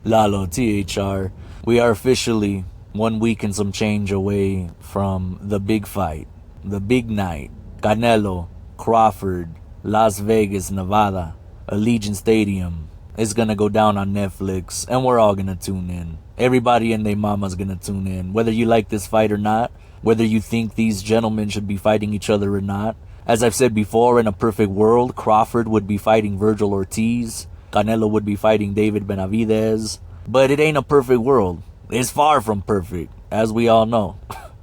Lalo, THR. We are officially 1 week and some change away from the big fight, the big night. Canelo, Crawford, Las Vegas, Nevada, Allegiant Stadium. It's gonna go down on Netflix, and we're all gonna tune in. Everybody and their mama's gonna tune in. Whether you like this fight or not, whether you think these gentlemen should be fighting each other or not. As I've said before, in a perfect world, Crawford would be fighting Virgil Ortiz. Canelo would be fighting David Benavidez. But it ain't a perfect world. It's far from perfect, as we all know.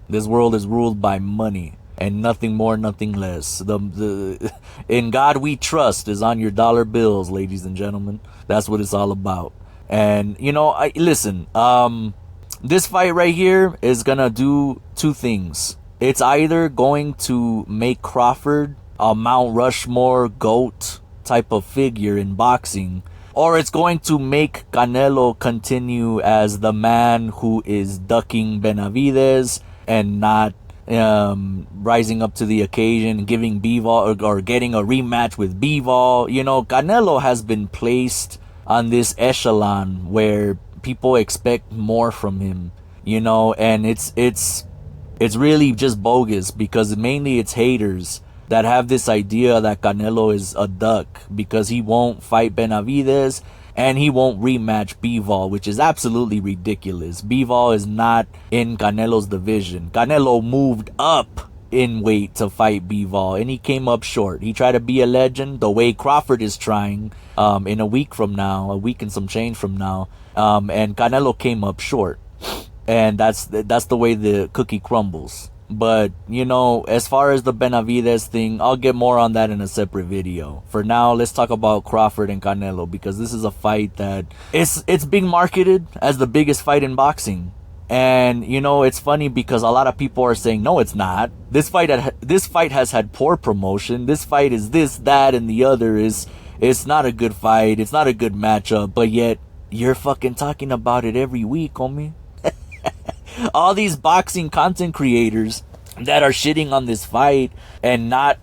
This world is ruled by money, and nothing more, nothing less. The In God we trust is on your dollar bills, ladies and gentlemen. That's what it's all about. And, listen, this fight right here is gonna do two things. It's either going to make Crawford a Mount Rushmore GOAT type of figure in boxing, or it's going to make Canelo continue as the man who is ducking Benavidez and not rising up to the occasion, giving Bivol or getting a rematch with Bivol. Canelo has been placed on this echelon where people expect more from him, and it's really just bogus, because mainly it's haters that have this idea that Canelo is a duck because he won't fight Benavidez and he won't rematch Bivol, which is absolutely ridiculous. Bivol is not in Canelo's division. Canelo moved up in weight to fight Bivol, and he came up short. He tried to be a legend the way Crawford is trying in a week and some change from now, and Canelo came up short. And that's the way the cookie crumbles. But, as far as the Benavidez thing, I'll get more on that in a separate video. For now, let's talk about Crawford and Canelo, because this is a fight that it's being marketed as the biggest fight in boxing. And, it's funny because a lot of people are saying, no, it's not. This fight has had poor promotion. This fight is this, that, and the other. It's not a good fight. It's not a good matchup. But yet, you're fucking talking about it every week, homie. All these boxing content creators that are shitting on this fight and not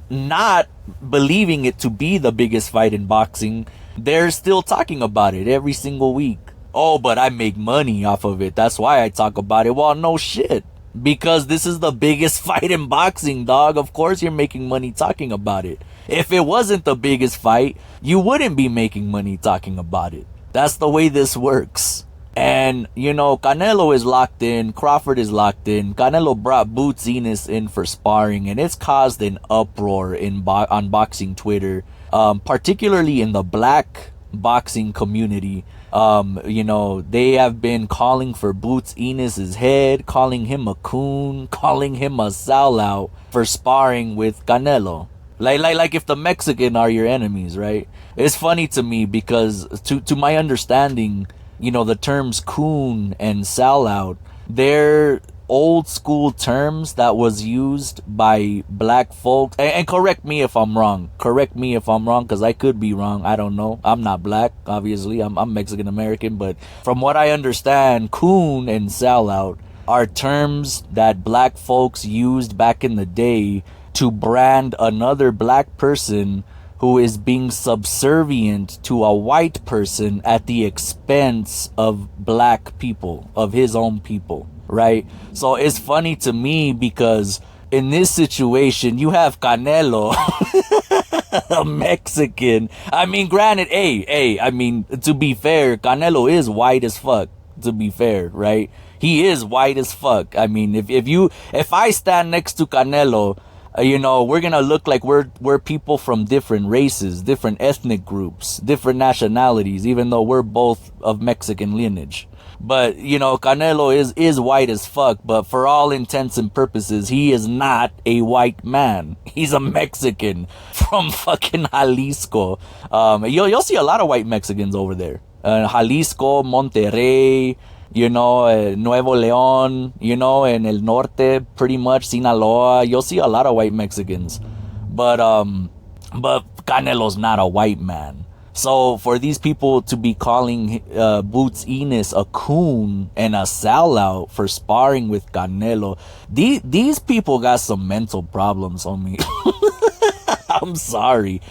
believing it to be the biggest fight in boxing, they're still talking about it every single week. Oh, but I make money off of it. That's why I talk about it. Well, no shit. Because this is the biggest fight in boxing, dog. Of course you're making money talking about it. If it wasn't the biggest fight, you wouldn't be making money talking about it. That's the way this works. And, Canelo is locked in. Crawford is locked in. Canelo brought Boots Ennis in for sparring, and it's caused an uproar on boxing Twitter, particularly in the black boxing community. They have been calling for Boots Ennis' head, calling him a coon, calling him a sellout for sparring with Canelo. Like if the Mexican are your enemies, right? It's funny to me because to my understanding, the terms coon and sellout, they're old school terms that was used by black folks. And correct me if I'm wrong. Because I could be wrong. I don't know. I'm not black, obviously. I'm Mexican American. But from what I understand, coon and sellout are terms that black folks used back in the day to brand another black person who is being subservient to a white person at the expense of black people, of his own people, right? So it's funny to me because in this situation, you have Canelo, a Mexican. I mean, granted, to be fair, Canelo is white as fuck, to be fair, right? He is white as fuck. I mean, if I stand next to Canelo, we're gonna look like we're people from different races, different ethnic groups, different nationalities, even though we're both of Mexican lineage. But, Canelo is white as fuck, but for all intents and purposes, he is not a white man. He's a Mexican from fucking Jalisco. You'll see a lot of white Mexicans over there. Jalisco, Monterrey, Nuevo León, en el norte, pretty much, Sinaloa. You'll see a lot of white Mexicans. But Canelo's not a white man. So for these people to be calling Boots Ennis a coon and a sellout for sparring with Canelo, these people got some mental problems on me. I'm sorry.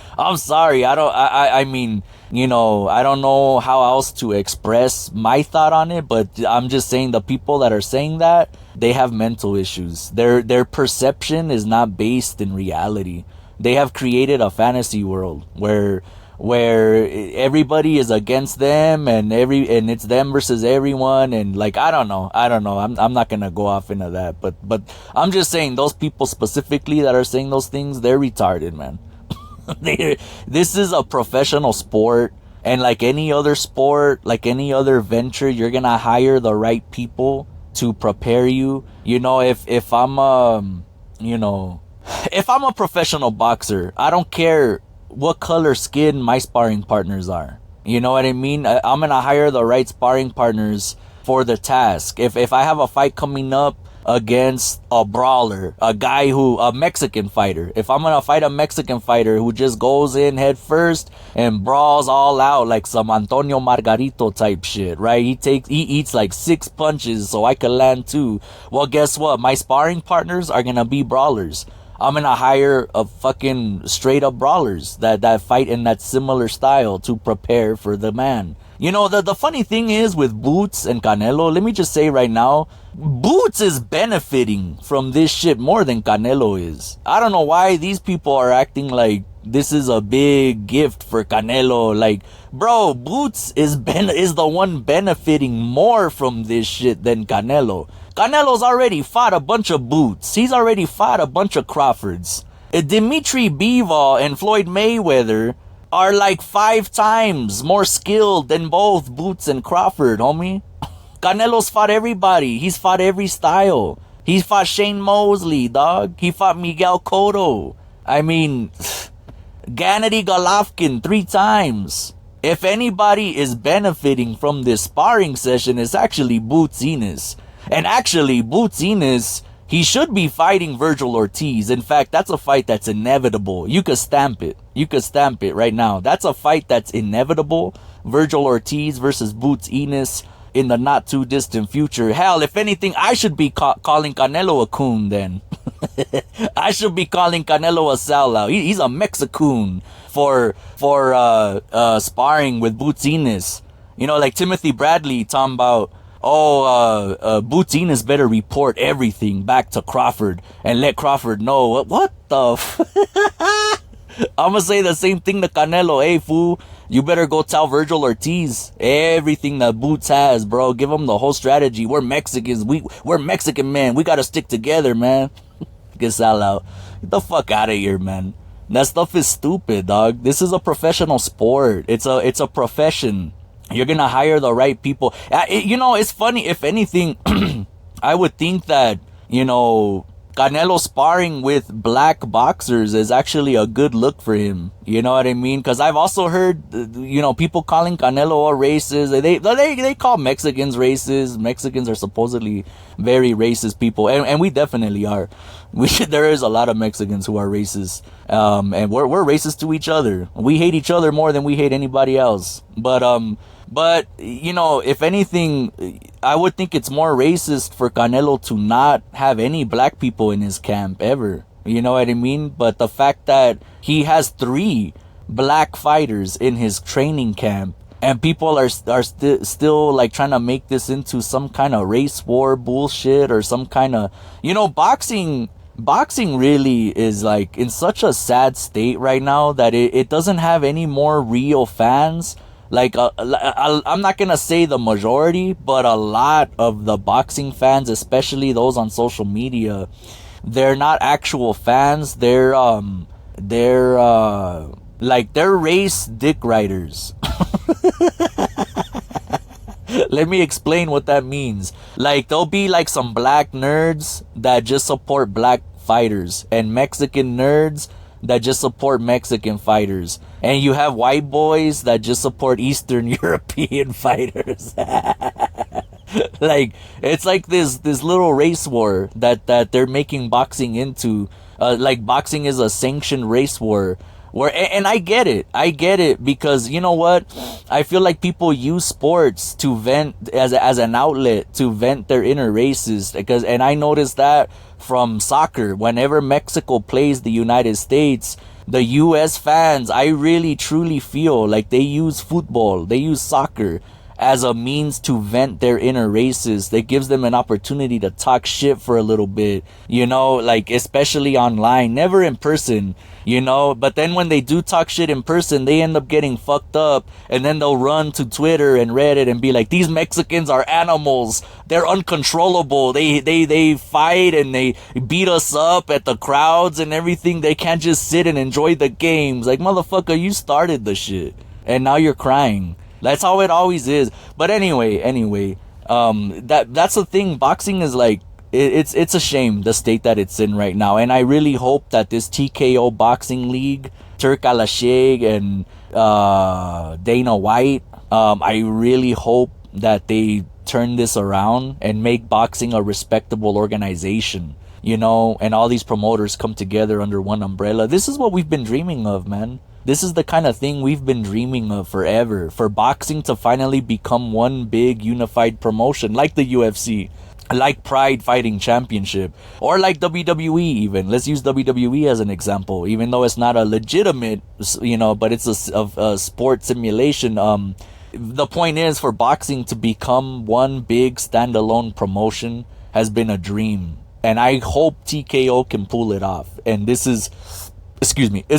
I mean, I don't know how else to express my thought on it, but I'm just saying the people that are saying that, they have mental issues. Their perception is not based in reality. They have created a fantasy world where everybody is against them and it's them versus everyone, and like I don't know. I'm not gonna go off into that, but I'm just saying those people specifically that are saying those things, they're retarded, man. This is a professional sport, and like any other sport, like any other venture, you're gonna hire the right people to prepare you. If I'm if I'm a professional boxer, I don't care what color skin my sparring partners are. You know what I mean? I'm gonna hire the right sparring partners for the task. If I have a fight coming up against a brawler, a Mexican fighter, if I'm gonna fight a Mexican fighter who just goes in head first and brawls all out like some Antonio Margarito type shit, right? He eats like 6 punches so I can land 2. Well, guess what? My sparring partners are gonna be brawlers. I'm gonna hire a fucking straight up brawlers that fight in that similar style to prepare for the man. The funny thing is with Boots and Canelo, let me just say right now, Boots is benefiting from this shit more than Canelo is. I don't know why these people are acting like this is a big gift for Canelo. Like, bro, Boots is the one benefiting more from this shit than Canelo. Canelo's already fought a bunch of Boots. He's already fought a bunch of Crawfords. Dimitri Bivol and Floyd Mayweather are like 5 times more skilled than both Boots and Crawford, homie. Canelo's fought everybody. He's fought every style. He fought Shane Mosley, dog. He fought Miguel Cotto. I mean, Gennady Golovkin 3 times. If anybody is benefiting from this sparring session, it's actually Boots Ennis. And actually, Boots Ennis, he should be fighting Virgil Ortiz. In fact, that's a fight that's inevitable. You could stamp it. You could stamp it right now. That's a fight that's inevitable. Virgil Ortiz versus Boots Ennis in the not too distant future. Hell, if anything, I should be calling Canelo a coon then. I should be calling Canelo a sellout. He's a Mexicoon for sparring with Boots Ennis. Like Timothy Bradley talking about, Boots Ennis better report everything back to Crawford and let Crawford know. What the I'm gonna say the same thing to Canelo. Hey, fool, you better go tell Virgil Ortiz everything that Boots has, bro. Give him the whole strategy. We're Mexicans. We're Mexican, man. We gotta stick together, man. Get out. Get the fuck out of here, man. That stuff is stupid, dog. This is a professional sport. It's a profession. You're gonna hire the right people. It's funny. If anything, I would think that, Canelo sparring with black boxers is actually a good look for him. You know what I mean? Because I've also heard, people calling Canelo a racist. They call Mexicans racist. Mexicans are supposedly very racist people, and we definitely are. There is a lot of Mexicans who are racist, and we're racist to each other. We hate each other more than we hate anybody else. But, if anything, I would think it's more racist for Canelo to not have any black people in his camp ever. You know what I mean? But the fact that he has 3 black fighters in his training camp, and people are still like trying to make this into some kind of race war bullshit or some kind of, boxing really is like in such a sad state right now that it doesn't have any more real fans. Like, I'm not gonna say the majority, but a lot of the boxing fans, especially those on social media, they're not actual fans. They're race dick riders. Let me explain what that means. Like, there'll be like some black nerds that just support black fighters, and Mexican nerds that just support Mexican fighters, and you have white boys that just support Eastern European fighters. Like, it's like this little race war that they're making boxing into. Like, boxing is a sanctioned race war. And I get it because, you know what, I feel like people use sports to vent as an outlet to vent their inner races, and I noticed that from soccer. Whenever Mexico plays the United States, The US fans, I really truly feel like they use football, they use soccer as a means to vent their inner races. That gives them an opportunity to talk shit for a little bit, you know, like especially online, never in person, you know. But then when they do talk shit in person, they end up getting fucked up, and then they'll run to Twitter and Reddit and be like, these Mexicans are animals, they're uncontrollable, they fight and they beat us up at the crowds and everything, they can't just sit and enjoy the games. Like, motherfucker, you started the shit and now you're crying. That's how it always is. But anyway, that's the thing. Boxing is like, it's a shame the state that it's in right now. And I really hope that this TKO boxing league, Turk Al-Sheikh and Dana White, I really hope that they turn this around and make boxing a respectable organization, you know, and all these promoters come together under one umbrella. This is what we've been dreaming of, man. This is the kind of thing we've been dreaming of forever, for boxing to finally become one big unified promotion, like the UFC, like Pride Fighting Championship, or like WWE even. Let's use WWE as an example, even though it's not a legitimate, you know, but it's a sport simulation. The point is, for boxing to become one big standalone promotion has been a dream. And I hope TKO can pull it off. And this is... it's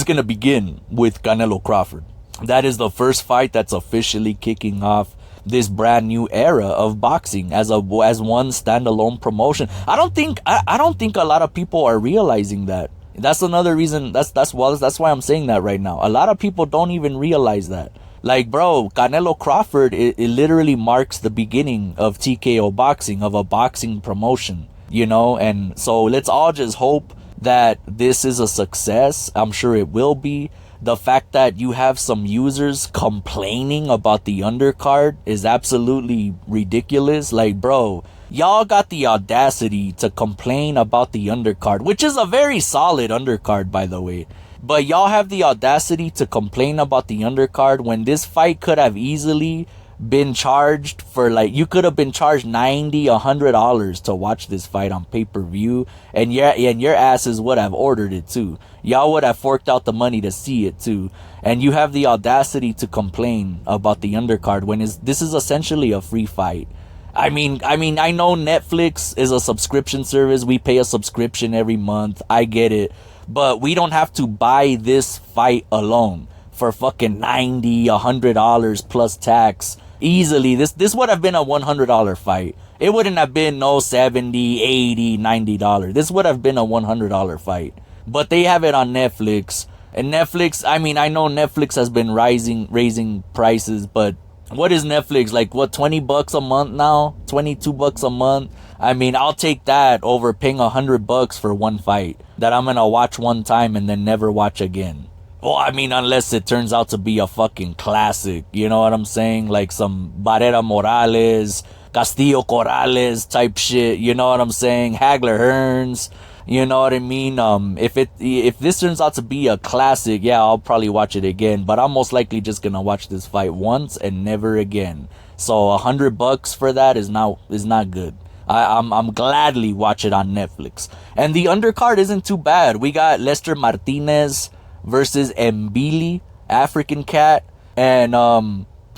going to begin with Canelo Crawford. That is the first fight that's officially kicking off this brand new era of boxing as one standalone promotion. I don't think a lot of people are realizing that. That's another reason. That's why I'm saying that right now. A lot of people don't even realize that. Like, bro, Canelo Crawford, it literally marks the beginning of TKO boxing, of a boxing promotion, you know? And so let's all just hope that this is a success. I'm sure it will be. The fact that you have some users complaining about the undercard is absolutely ridiculous. Like, bro, y'all got the audacity to complain about the undercard, which is a very solid undercard, by the way. But y'all have the audacity to complain about the undercard when this fight could have easily been charged for, like, you could have been charged $90, $100 to watch this fight on pay-per-view, and your asses would have ordered it too. Y'all would have forked out the money to see it too. And you have the audacity to complain about the undercard when this is essentially a free fight. I mean, I know Netflix is a subscription service. We pay a subscription every month. I get it. But we don't have to buy this fight alone for fucking $90, $100 plus tax. Easily, this would have been a $100 fight. It wouldn't have been no $70, $80, $90. This would have been a $100 fight. But they have it on Netflix. And Netflix, I mean, I know Netflix has been raising prices, but what is Netflix? Like, what, $20 a month now? $22 a month? I mean, I'll take that over paying $100 for one fight that I'm gonna watch one time and then never watch again. Well, I mean, unless it turns out to be a fucking classic, you know what I'm saying? Like some Barrera Morales, Castillo Corrales type shit, you know what I'm saying? Hagler Hearns, you know what I mean? If this turns out to be a classic, yeah, I'll probably watch it again. But I'm most likely just gonna watch this fight once and never again. So $100 for that is not good. I'm gladly watch it on Netflix. And the undercard isn't too bad. We got Lester Martinez versus Mbili, African Cat, and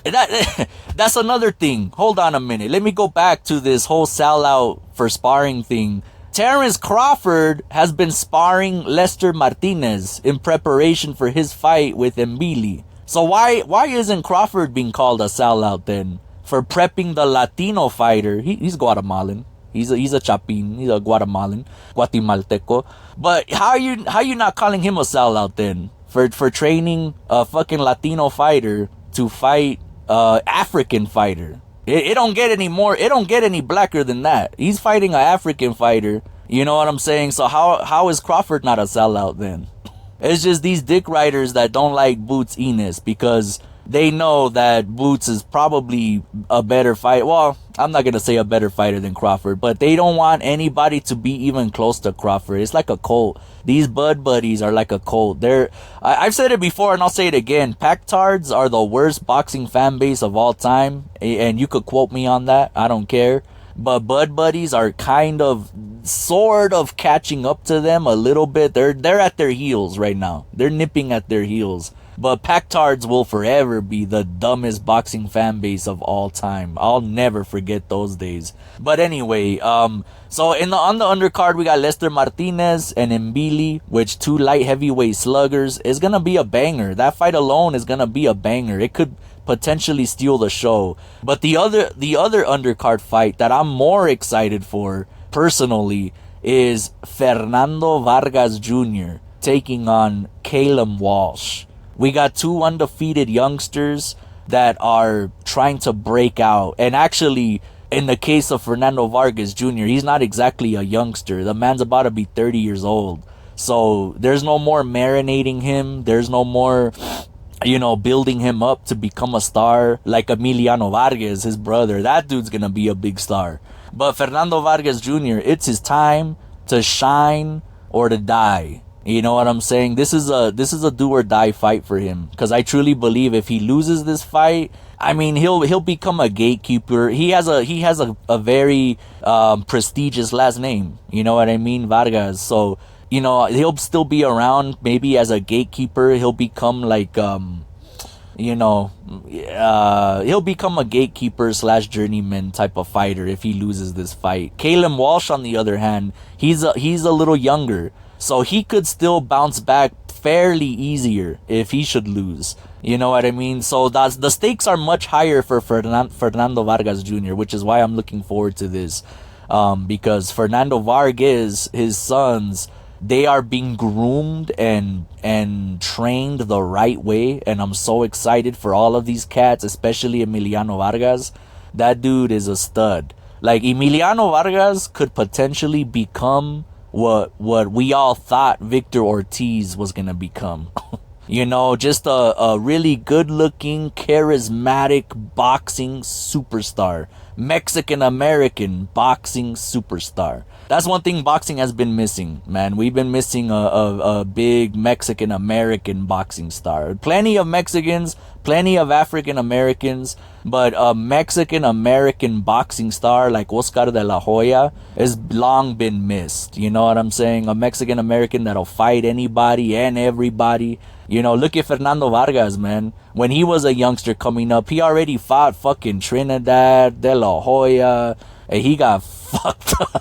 that's another thing. Hold on a minute. Let me go back to this whole sellout for sparring thing. Terrence Crawford has been sparring Lester Martinez in preparation for his fight with Mbili. So why isn't Crawford being called a sellout then for prepping the Latino fighter? He's Guatemalan. He's a Chapin. He's a Guatemalteco. But how are you not calling him a sellout then for training a fucking Latino fighter to fight African fighter? It don't get any blacker than that. He's fighting an African fighter. You know what I'm saying? So how is Crawford not a sellout then? It's just these dick riders that don't like Boots Enos because they know that Boots is probably a better fighter. Well, I'm not going to say a better fighter than Crawford, but they don't want anybody to be even close to Crawford. It's like a cult. These Bud Buddies are like a cult. I've said it before and I'll say it again. Packtards are the worst boxing fan base of all time. And you could quote me on that. I don't care. But Bud Buddies are kind of sort of catching up to them a little bit. They're at their heels right now. They're nipping at their heels. But Pactards will forever be the dumbest boxing fan base of all time. I'll never forget those days. But anyway, so on the undercard, we got Lester Martinez and Mbili, which two light heavyweight sluggers. Is gonna be a banger. That fight alone is gonna be a banger. It could potentially steal the show. But the other undercard fight that I'm more excited for personally is Fernando Vargas Jr. taking on Caleb Walsh. We got two undefeated youngsters that are trying to break out. And actually, in the case of Fernando Vargas Jr., he's not exactly a youngster. The man's about to be 30 years old. So there's no more marinating him. There's no more, building him up to become a star like Emiliano Vargas, his brother. That dude's going to be a big star. But Fernando Vargas Jr., it's his time to shine or to die. You know what I'm saying? This is a do or die fight for him, because I truly believe if he loses this fight, I mean, he'll become a gatekeeper. He has a very prestigious last name. You know what I mean? Vargas. So, he'll still be around maybe as a gatekeeper. He'll become like he'll become a gatekeeper / journeyman type of fighter if he loses this fight. Caleb Walsh, on the other hand, he's a little younger. So he could still bounce back fairly easier if he should lose. You know what I mean? So the stakes are much higher for Fernando Vargas Jr., which is why I'm looking forward to this. Because Fernando Vargas, his sons, they are being groomed and trained the right way. And I'm so excited for all of these cats, especially Emiliano Vargas. That dude is a stud. Like, Emiliano Vargas could potentially become what we all thought Victor Ortiz was gonna become. Just a really good looking, charismatic boxing superstar. Mexican American boxing superstar. That's one thing boxing has been missing, man. We've been missing a big Mexican American boxing star. Plenty of Mexicans, plenty of African Americans, but a Mexican American boxing star like Oscar de la Hoya has long been missed. You know what I'm saying? A Mexican American that'll fight anybody and everybody. Look at Fernando Vargas, man. When he was a youngster coming up, he already fought fucking Trinidad, De La Hoya, and he got fucked up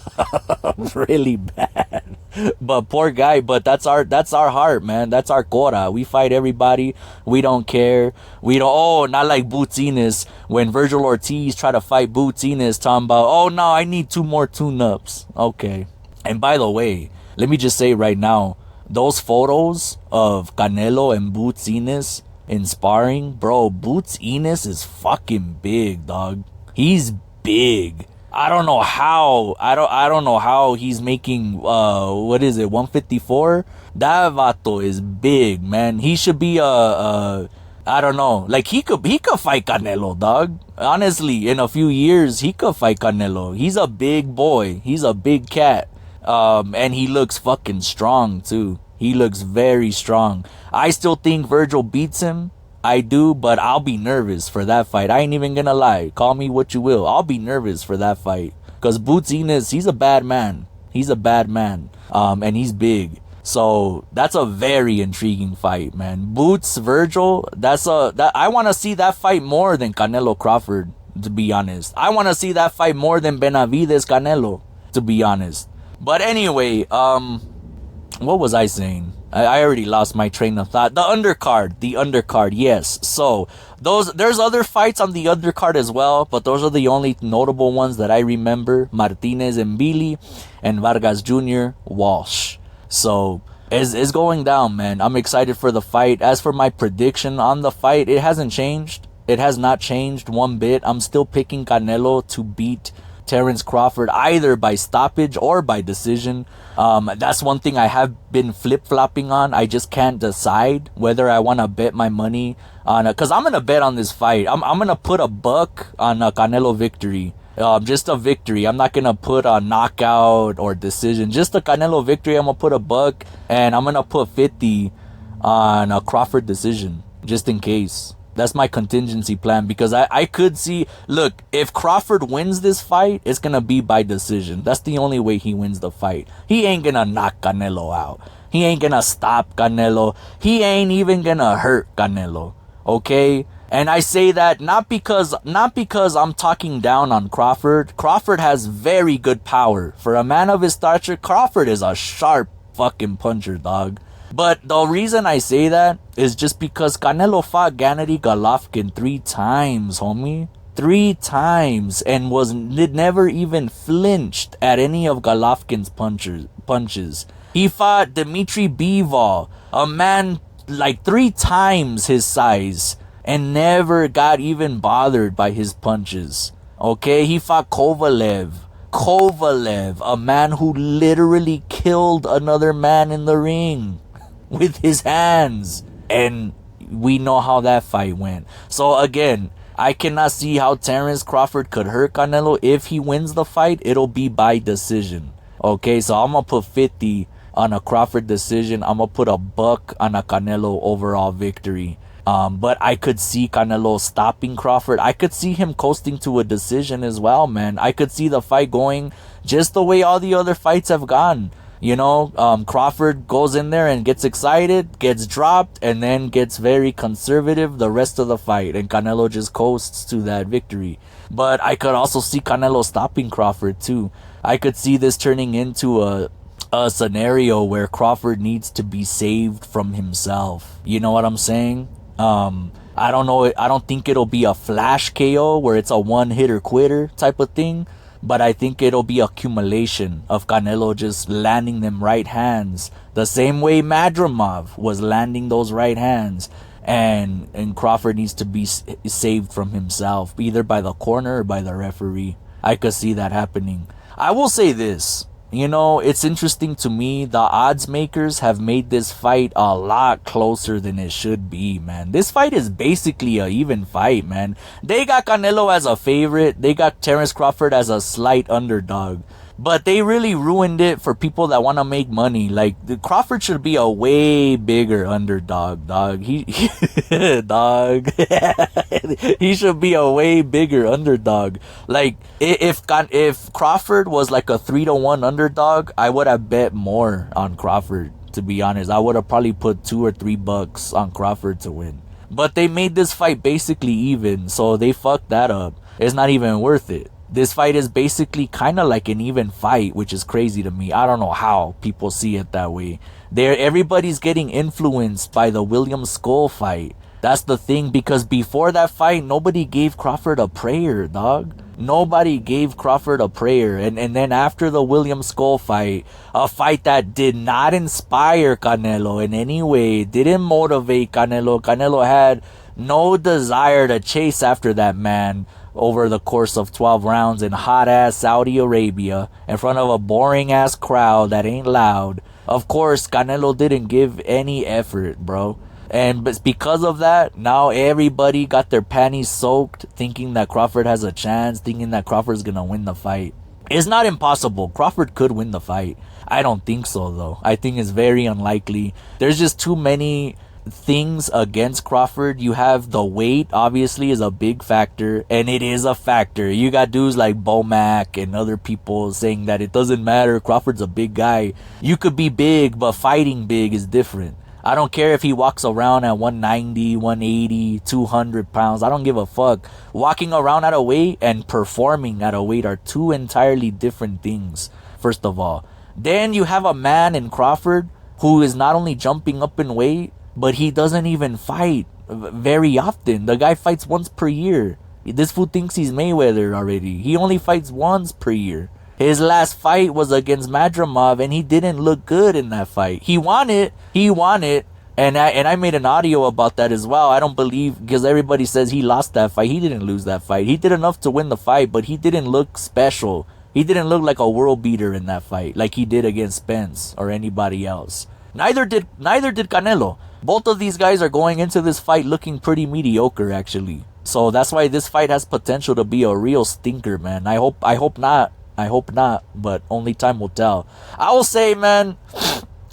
really bad. But poor guy, but that's our heart, man. That's our cora. We fight everybody. We don't care. Not like Boots Enos. When Virgil Ortiz tried to fight Boots Enos, talking about, no, I need 2 more tune-ups. Okay. And by the way, let me just say right now, those photos of Canelo and Boots Enos in sparring, bro, Boots Enos is fucking big, dog. He's big. I don't know how. I don't know how he's making 154. That vato is big, man. He should be I don't know. Like, he could fight Canelo, dog. Honestly, in a few years, he could fight Canelo. He's a big boy. He's a big cat. And he looks fucking strong too. He looks very strong. I still think Virgil beats him. I do, but I'll be nervous for that fight. I ain't even gonna lie. Call me what you will. I'll be nervous for that fight. Because Boots Enos, he's a bad man. He's a bad man. And he's big. So that's a very intriguing fight, man. Boots, Virgil, I want to see that fight more than Canelo Crawford, to be honest. I want to see that fight more than Benavidez Canelo, to be honest. But anyway, what was I saying? I already lost my train of thought. The undercard, yes. So there's other fights on the undercard as well, but those are the only notable ones that I remember. Martinez and Mbili, and Vargas Jr. Walsh. So it's going down, man. I'm excited for the fight. As for my prediction on the fight, it hasn't changed. It has not changed one bit. I'm still picking Canelo to beat Terence Crawford either by stoppage or by decision. That's one thing I have been flip-flopping on. I just can't decide whether I want to bet my money on because I'm gonna bet on this fight. I'm gonna put $1 on a Canelo victory. Just a victory. I'm not gonna put a knockout or decision. Just a Canelo victory. I'm gonna put $1, and I'm gonna put 50 on a Crawford decision, just in case. That's my contingency plan, because I could see, look, if Crawford wins this fight, it's gonna be by decision. That's the only way he wins the fight. He ain't gonna knock Canelo out. He ain't gonna stop Canelo. He ain't even gonna hurt Canelo. Okay? And I say that not because I'm talking down on Crawford. Crawford has very good power. For a man of his stature, Crawford is a sharp fucking puncher, dog. But the reason I say that is just because Canelo fought Gennady Golovkin 3 times, homie. 3 times, and never even flinched at any of Golovkin's punches. He fought Dmitry Bivol, a man like 3 times his size, and never got even bothered by his punches. Okay, he fought Kovalev, a man who literally killed another man in the ring with his hands, and we know how that fight went. So again, I cannot see how Terence Crawford could hurt Canelo. If he wins the fight, it'll be by decision. Okay, so I'm gonna put 50 on a Crawford decision. I'm gonna put a buck on a Canelo overall victory. But I could see Canelo stopping Crawford. I could see him coasting to a decision as well, man. I could see the fight going just the way all the other fights have gone. You know, Crawford goes in there and gets excited, gets dropped, and then gets very conservative the rest of the fight, and Canelo just coasts to that victory. But I could also see Canelo stopping Crawford too. I could see this turning into a scenario where Crawford needs to be saved from himself. You know what I'm saying? I don't know. I don't think it'll be a flash KO where it's a one-hitter quitter type of thing. But I think it'll be accumulation of Canelo just landing them right hands the same way Madrimov was landing those right hands. And Crawford needs to be saved from himself, either by the corner or by the referee. I could see that happening. I will say this. You know, it's interesting to me. The odds makers have made this fight a lot closer than it should be, man. This fight is basically an even fight, man. They got Canelo as a favorite. They got Terence Crawford as a slight underdog. But they really ruined it for people that want to make money. Like, Crawford should be a way bigger underdog, dog. Dog. He should be a way bigger underdog. Like, if Crawford was like a 3-1 underdog, I would have bet more on Crawford, to be honest. I would have probably put $2 or $3 on Crawford to win. But they made this fight basically even, so they fucked that up. It's not even worth it. This fight is basically kind of like an even fight, which is crazy to me. I don't know how people see it that way. Everybody's getting influenced by the William Skull fight. That's the thing, because before that fight, nobody gave Crawford a prayer, dog. Nobody gave Crawford a prayer. And then after the William Skull fight, a fight that did not inspire Canelo in any way, didn't motivate Canelo. Canelo had no desire to chase after that man over the course of 12 rounds in hot-ass Saudi Arabia in front of a boring-ass crowd that ain't loud. Of course, Canelo didn't give any effort, bro. And because of that, now everybody got their panties soaked, thinking that Crawford has a chance, thinking that Crawford's gonna win the fight. It's not impossible. Crawford could win the fight. I don't think so, though. I think it's very unlikely. There's just too many things against Crawford. You have the weight, obviously, is a big factor, and it is a factor. You got dudes like Bomac and other people saying that it doesn't matter, Crawford's a big guy. You could be big, but fighting big is different. I don't care if he walks around at 190, 180, 200 pounds. I don't give a fuck. Walking around at a weight and performing at a weight are two entirely different things, first of all. Then you have a man in Crawford who is not only jumping up in weight, but he doesn't even fight very often. The guy fights once per year. This fool thinks he's Mayweather already. He only fights once per year. His last fight was against Madrimov, and he didn't look good in that fight. He won it. And I made an audio about that as well. I don't believe, because everybody says he lost that fight. He didn't lose that fight. He did enough to win the fight, but he didn't look special. He didn't look like a world beater in that fight, like he did against Spence or anybody else. Neither did Canelo. Both of these guys are going into this fight looking pretty mediocre, actually. So that's why this fight has potential to be a real stinker, man. I hope not, but only time will tell. I will say, man,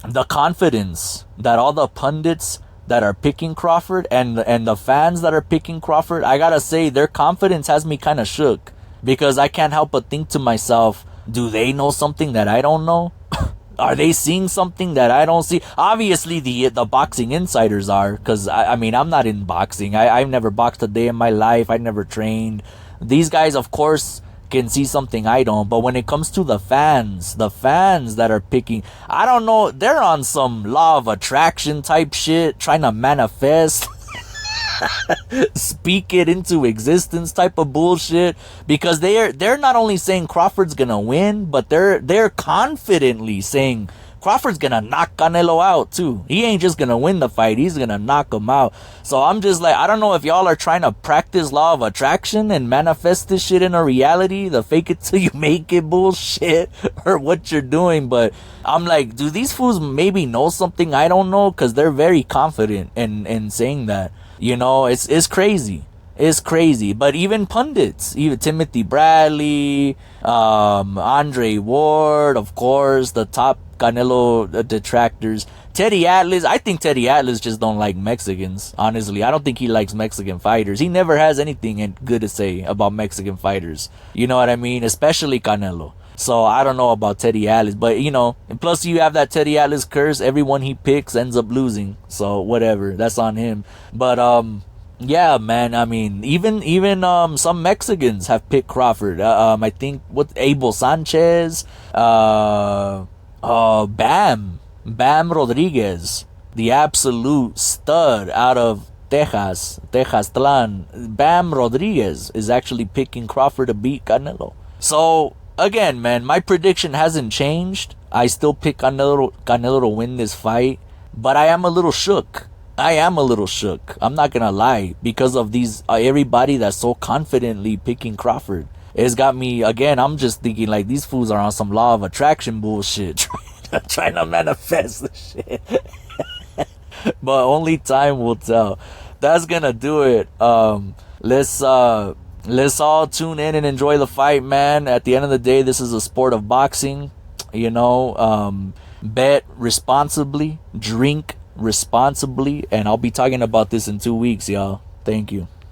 the confidence that all the pundits that are picking Crawford and the fans that are picking Crawford, I gotta say their confidence has me kind of shook, because I can't help but think to myself, do they know something that I don't know? Are they seeing something that I don't see? Obviously, the boxing insiders are, because I mean, I'm not in boxing. I've never boxed a day in my life. I never trained. These guys, of course, can see something I don't. But when it comes to the fans that are picking, I don't know, they're on some law of attraction type shit, trying to manifest. Speak it into existence type of bullshit, because they're not only saying Crawford's gonna win, but they're confidently saying Crawford's gonna knock Canelo out too. He ain't just gonna win the fight, he's gonna knock him out. So I'm just like, I don't know if y'all are trying to practice law of attraction and manifest this shit in a reality, the fake it till you make it bullshit, or what you're doing. But I'm like, do these fools maybe know something I don't know? Because they're very confident in saying that. You know, it's crazy. It's crazy. But even pundits, even Timothy Bradley, Andre Ward, of course, the top Canelo detractors. Teddy Atlas, I think Teddy Atlas just don't like Mexicans, honestly. I don't think he likes Mexican fighters. He never has anything good to say about Mexican fighters. You know what I mean? Especially Canelo. So I don't know about Teddy Atlas, but you know, and plus you have that Teddy Atlas curse. Everyone he picks ends up losing. So whatever, that's on him. But yeah, man. I mean, even some Mexicans have picked Crawford. I think Abel Sanchez, Bam Rodriguez, the absolute stud out of Tlan. Bam Rodriguez is actually picking Crawford to beat Canelo. So again, man, my prediction hasn't changed. I still pick Canelo to win this fight, but I am a little shook. I'm not gonna lie, because of these everybody that's so confidently picking Crawford. It's got me again. I'm just thinking like these fools are on some law of attraction bullshit, trying to manifest the shit. But only time will tell. That's gonna do it. Let's all tune in and enjoy the fight, man. At the end of the day, this is a sport of boxing. You know, bet responsibly, drink responsibly, and I'll be talking about this in 2 weeks, y'all. Thank you.